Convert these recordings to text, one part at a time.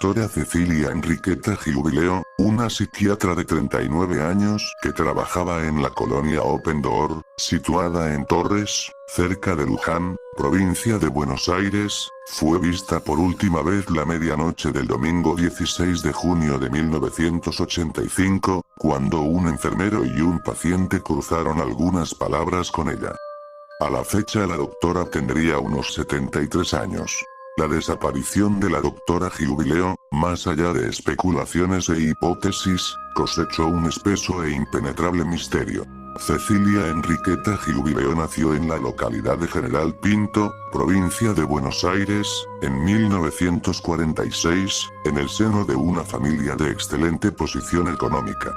doctora Cecilia Enriqueta Giubileo, una psiquiatra de 39 años que trabajaba en la colonia Open Door, situada en Torres, cerca de Luján, provincia de Buenos Aires, fue vista por última vez la medianoche del domingo 16 de junio de 1985, cuando un enfermero y un paciente cruzaron algunas palabras con ella. A la fecha la doctora tendría unos 73 años. La desaparición de la doctora Giubileo, más allá de especulaciones e hipótesis, cosechó un espeso e impenetrable misterio. Cecilia Enriqueta Giubileo nació en la localidad de General Pinto, provincia de Buenos Aires, en 1946, en el seno de una familia de excelente posición económica.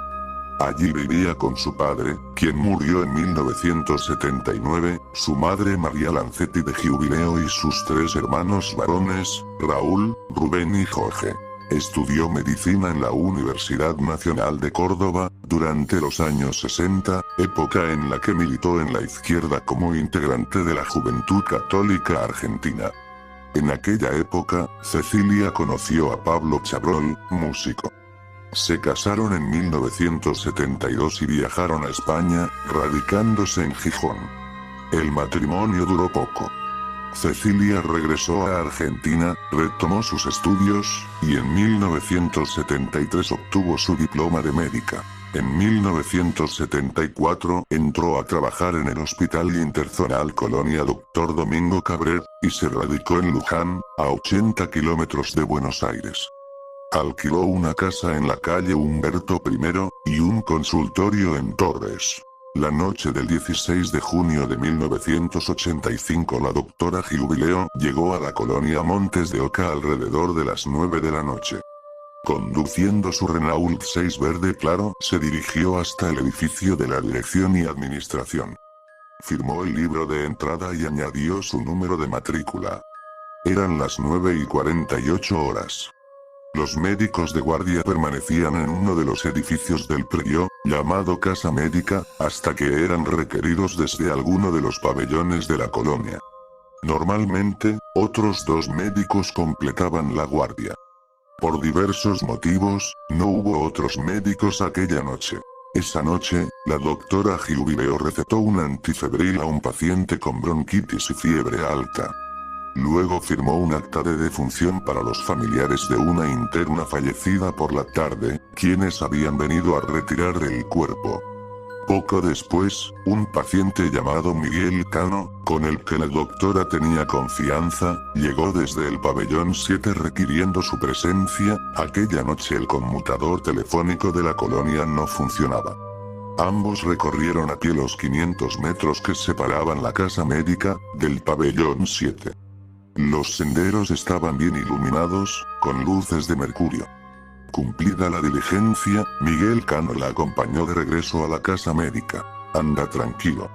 Allí vivía con su padre, quien murió en 1979, su madre María Lancetti de Giubileo y sus tres hermanos varones, Raúl, Rubén y Jorge. Estudió medicina en la Universidad Nacional de Córdoba, durante los años 60, época en la que militó en la izquierda como integrante de la Juventud Católica Argentina. En aquella época, Cecilia conoció a Pablo Chabrol, músico. Se casaron en 1972 y viajaron a España, radicándose en Gijón. El matrimonio duró poco. Cecilia regresó a Argentina, retomó sus estudios, y en 1973 obtuvo su diploma de médica. En 1974 entró a trabajar en el Hospital Interzonal Colonia Dr. Domingo Cabret, y se radicó en Luján, a 80 kilómetros de Buenos Aires. Alquiló una casa en la calle Humberto I, y un consultorio en Torres. La noche del 16 de junio de 1985 la doctora Giubileo llegó a la colonia Montes de Oca alrededor de las 9 de la noche. Conduciendo su Renault 6 verde claro, se dirigió hasta el edificio de la Dirección y Administración. Firmó el libro de entrada y añadió su número de matrícula. Eran las 9:48. Los médicos de guardia permanecían en uno de los edificios del predio, llamado Casa Médica, hasta que eran requeridos desde alguno de los pabellones de la colonia. Normalmente, otros dos médicos completaban la guardia. Por diversos motivos, no hubo otros médicos aquella noche. Esa noche, la doctora Giubileo recetó un antifebril a un paciente con bronquitis y fiebre alta. Luego firmó un acta de defunción para los familiares de una interna fallecida por la tarde, quienes habían venido a retirar el cuerpo. Poco después, un paciente llamado Miguel Cano, con el que la doctora tenía confianza, llegó desde el pabellón 7 requiriendo su presencia. Aquella noche el conmutador telefónico de la colonia no funcionaba. Ambos recorrieron a pie los 500 metros que separaban la casa médica del pabellón 7. Los senderos estaban bien iluminados, con luces de mercurio. Cumplida la diligencia, Miguel Cano la acompañó de regreso a la casa médica. Anda tranquilo.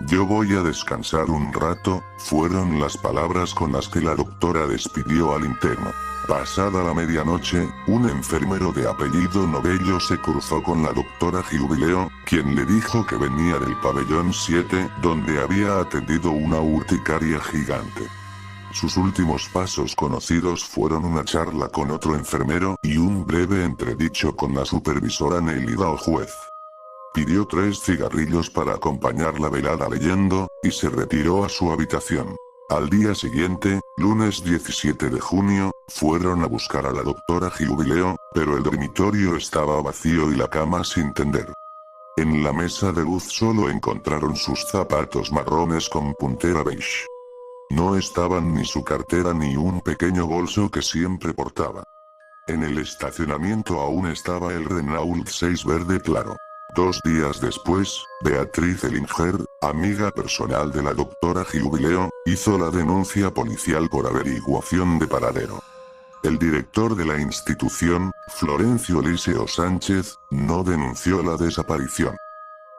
Yo voy a descansar un rato, fueron las palabras con las que la doctora despidió al interno. Pasada la medianoche, un enfermero de apellido Novello se cruzó con la doctora Giubileo, quien le dijo que venía del pabellón 7, donde había atendido una urticaria gigante. Sus últimos pasos conocidos fueron una charla con otro enfermero y un breve entredicho con la supervisora Neilida Ojuez. Pidió 3 cigarrillos para acompañar la velada leyendo, y se retiró a su habitación. Al día siguiente, lunes 17 de junio, fueron a buscar a la doctora Giubileo, pero el dormitorio estaba vacío y la cama sin tender. En la mesa de luz solo encontraron sus zapatos marrones con puntera beige. No estaban ni su cartera ni un pequeño bolso que siempre portaba. En el estacionamiento aún estaba el Renault 6 verde claro. 2 días después, Beatriz Elinger, amiga personal de la doctora Giubileo, hizo la denuncia policial por averiguación de paradero. El director de la institución, Florencio Eliseo Sánchez, no denunció la desaparición.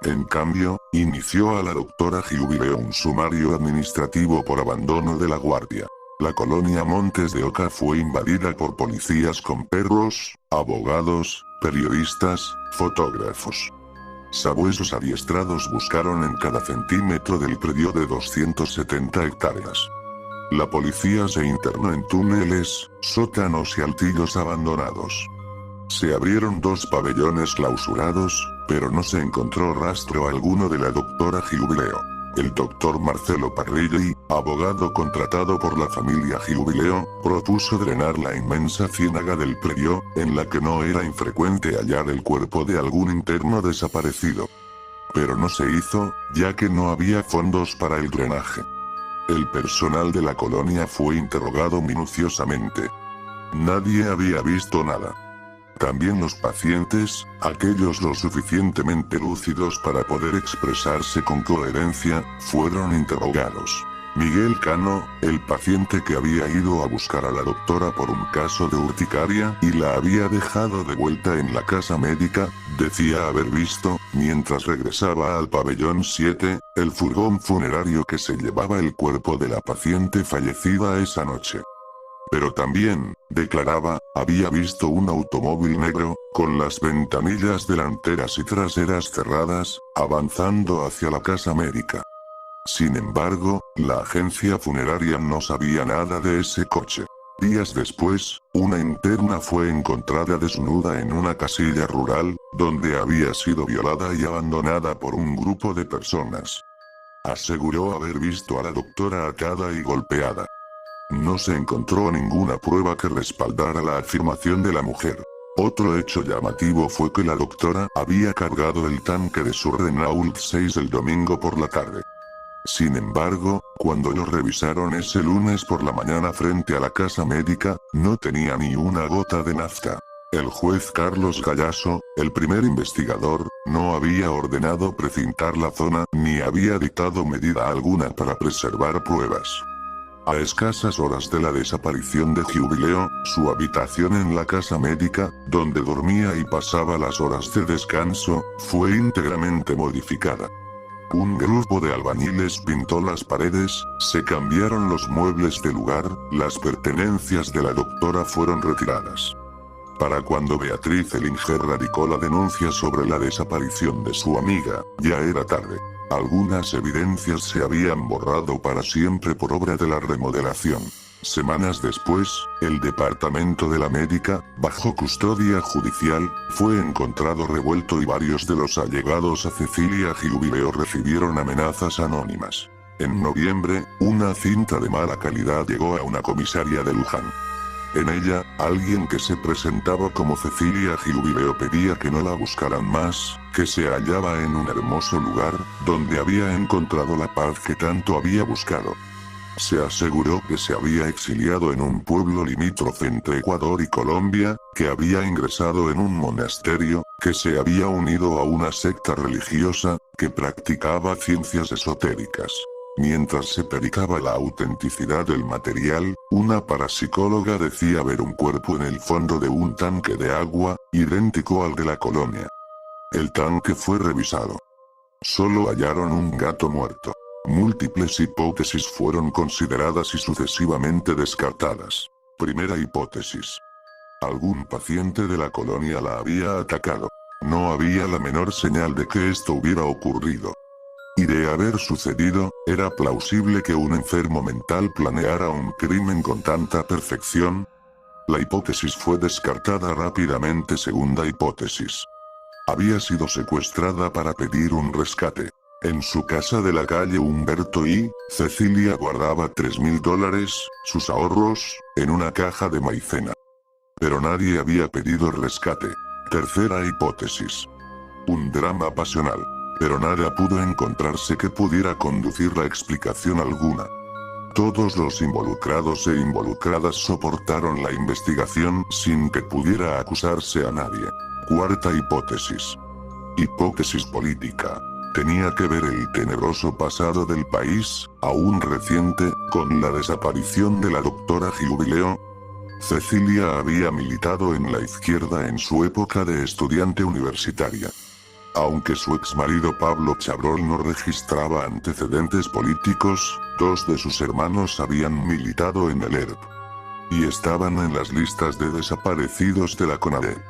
En cambio, inició a la doctora Giubileo un sumario administrativo por abandono de la guardia. La colonia Montes de Oca fue invadida por policías con perros, abogados, periodistas, fotógrafos. Sabuesos adiestrados buscaron en cada centímetro del predio de 270 hectáreas. La policía se internó en túneles, sótanos y altillos abandonados. Se abrieron 2 pabellones clausurados, pero no se encontró rastro alguno de la doctora Giubileo. El doctor Marcelo Parrilli, abogado contratado por la familia Giubileo, propuso drenar la inmensa ciénaga del predio, en la que no era infrecuente hallar el cuerpo de algún interno desaparecido. Pero no se hizo, ya que no había fondos para el drenaje. El personal de la colonia fue interrogado minuciosamente. Nadie había visto nada. También los pacientes, aquellos lo suficientemente lúcidos para poder expresarse con coherencia, fueron interrogados. Miguel Cano, el paciente que había ido a buscar a la doctora por un caso de urticaria y la había dejado de vuelta en la casa médica, decía haber visto, mientras regresaba al pabellón 7, el furgón funerario que se llevaba el cuerpo de la paciente fallecida esa noche. Pero también, declaraba, había visto un automóvil negro, con las ventanillas delanteras y traseras cerradas, avanzando hacia la casa médica. Sin embargo, la agencia funeraria no sabía nada de ese coche. Días después, una interna fue encontrada desnuda en una casilla rural, donde había sido violada y abandonada por un grupo de personas. Aseguró haber visto a la doctora atada y golpeada. No se encontró ninguna prueba que respaldara la afirmación de la mujer. Otro hecho llamativo fue que la doctora había cargado el tanque de su Renault 6 el domingo por la tarde. Sin embargo, cuando lo revisaron ese lunes por la mañana frente a la casa médica, no tenía ni una gota de nafta. El juez Carlos Gallaso, el primer investigador, no había ordenado precintar la zona ni había dictado medida alguna para preservar pruebas. A escasas horas de la desaparición de Giubileo, su habitación en la casa médica, donde dormía y pasaba las horas de descanso, fue íntegramente modificada. Un grupo de albañiles pintó las paredes, se cambiaron los muebles de lugar, las pertenencias de la doctora fueron retiradas. Para cuando Beatriz Elinger radicó la denuncia sobre la desaparición de su amiga, ya era tarde. Algunas evidencias se habían borrado para siempre por obra de la remodelación. Semanas después, el departamento de la médica, bajo custodia judicial, fue encontrado revuelto y varios de los allegados a Cecilia Giubileo recibieron amenazas anónimas. En noviembre, una cinta de mala calidad llegó a una comisaría de Luján. En ella, alguien que se presentaba como Cecilia Giubileo pedía que no la buscaran más, que se hallaba en un hermoso lugar, donde había encontrado la paz que tanto había buscado. Se aseguró que se había exiliado en un pueblo limítrofe entre Ecuador y Colombia, que había ingresado en un monasterio, que se había unido a una secta religiosa, que practicaba ciencias esotéricas. Mientras se pericaba la autenticidad del material, una parapsicóloga decía ver un cuerpo en el fondo de un tanque de agua, idéntico al de la colonia. El tanque fue revisado. Solo hallaron un gato muerto. Múltiples hipótesis fueron consideradas y sucesivamente descartadas. Primera hipótesis. Algún paciente de la colonia la había atacado. No había la menor señal de que esto hubiera ocurrido. Y de haber sucedido, era plausible que un enfermo mental planeara un crimen con tanta perfección. La hipótesis fue descartada rápidamente. Segunda hipótesis. Había sido secuestrada para pedir un rescate. En su casa de la calle Humberto I, Cecilia guardaba $3.000, sus ahorros, en una caja de maicena. Pero nadie había pedido rescate. Tercera hipótesis. Un drama pasional. Pero nada pudo encontrarse que pudiera conducir a explicación alguna. Todos los involucrados e involucradas soportaron la investigación sin que pudiera acusarse a nadie. Cuarta hipótesis. Hipótesis política. Tenía que ver el tenebroso pasado del país, aún reciente, con la desaparición de la doctora Giubileo. Cecilia había militado en la izquierda en su época de estudiante universitaria. Aunque su exmarido Pablo Chabrol no registraba antecedentes políticos, 2 de sus hermanos habían militado en el ERP. Y estaban en las listas de desaparecidos de la CONADEP.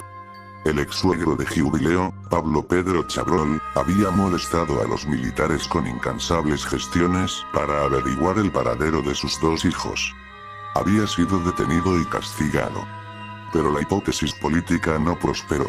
El ex suegro de Jubileo, Pablo Pedro Chabrol, había molestado a los militares con incansables gestiones para averiguar el paradero de sus dos hijos. Había sido detenido y castigado. Pero la hipótesis política no prosperó.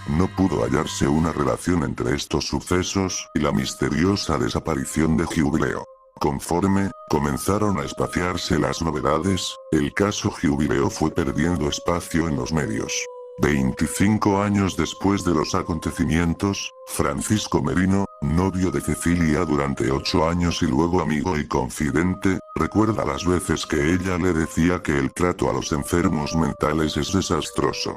No pudo hallarse una relación entre estos sucesos y la misteriosa desaparición de Jubileo. Conforme comenzaron a espaciarse las novedades, el caso Jubileo fue perdiendo espacio en los medios. 25 años después de los acontecimientos, Francisco Merino, novio de Cecilia durante 8 años y luego amigo y confidente, recuerda las veces que ella le decía que el trato a los enfermos mentales es desastroso.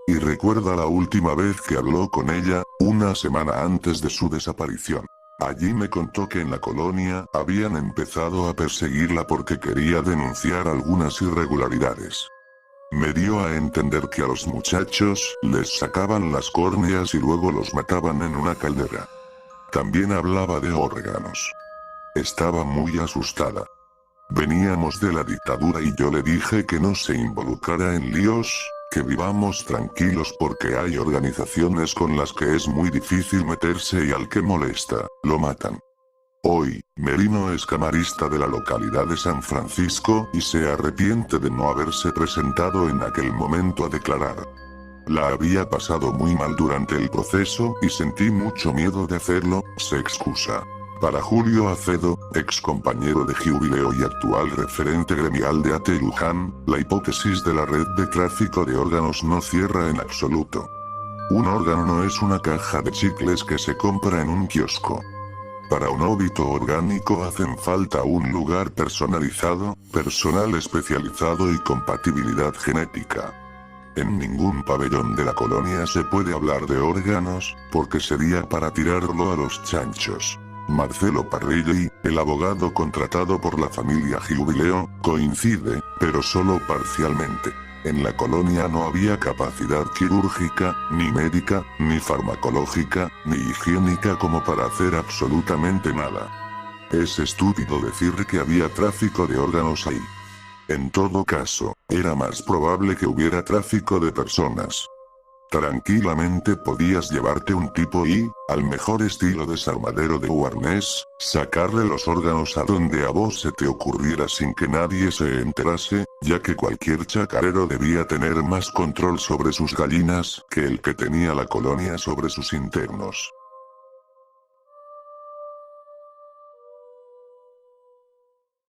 Y recuerda la última vez que habló con ella, una semana antes de su desaparición. Allí me contó que en la colonia habían empezado a perseguirla porque quería denunciar algunas irregularidades. Me dio a entender que a los muchachos les sacaban las córneas y luego los mataban en una caldera. También hablaba de órganos. Estaba muy asustada. Veníamos de la dictadura y yo le dije que no se involucrara en líos, que vivamos tranquilos porque hay organizaciones con las que es muy difícil meterse y al que molesta, lo matan. Hoy, Merino es camarista de la localidad de San Francisco y se arrepiente de no haberse presentado en aquel momento a declarar. La había pasado muy mal durante el proceso y sentí mucho miedo de hacerlo, se excusa. Para Julio Acedo, ex compañero de Jubileo y actual referente gremial de AT Luján, la hipótesis de la red de tráfico de órganos no cierra en absoluto. Un órgano no es una caja de chicles que se compra en un kiosco. Para un óbito orgánico hacen falta un lugar personalizado, personal especializado y compatibilidad genética. En ningún pabellón de la colonia se puede hablar de órganos, porque sería para tirarlo a los chanchos. Marcelo Parrilli, el abogado contratado por la familia Jubileo, coincide, pero solo parcialmente. En la colonia no había capacidad quirúrgica, ni médica, ni farmacológica, ni higiénica como para hacer absolutamente nada. Es estúpido decir que había tráfico de órganos ahí. En todo caso, era más probable que hubiera tráfico de personas. Tranquilamente podías llevarte un tipo y, al mejor estilo desarmadero de Warnes, sacarle los órganos a donde a vos se te ocurriera sin que nadie se enterase, ya que cualquier chacarero debía tener más control sobre sus gallinas que el que tenía la colonia sobre sus internos.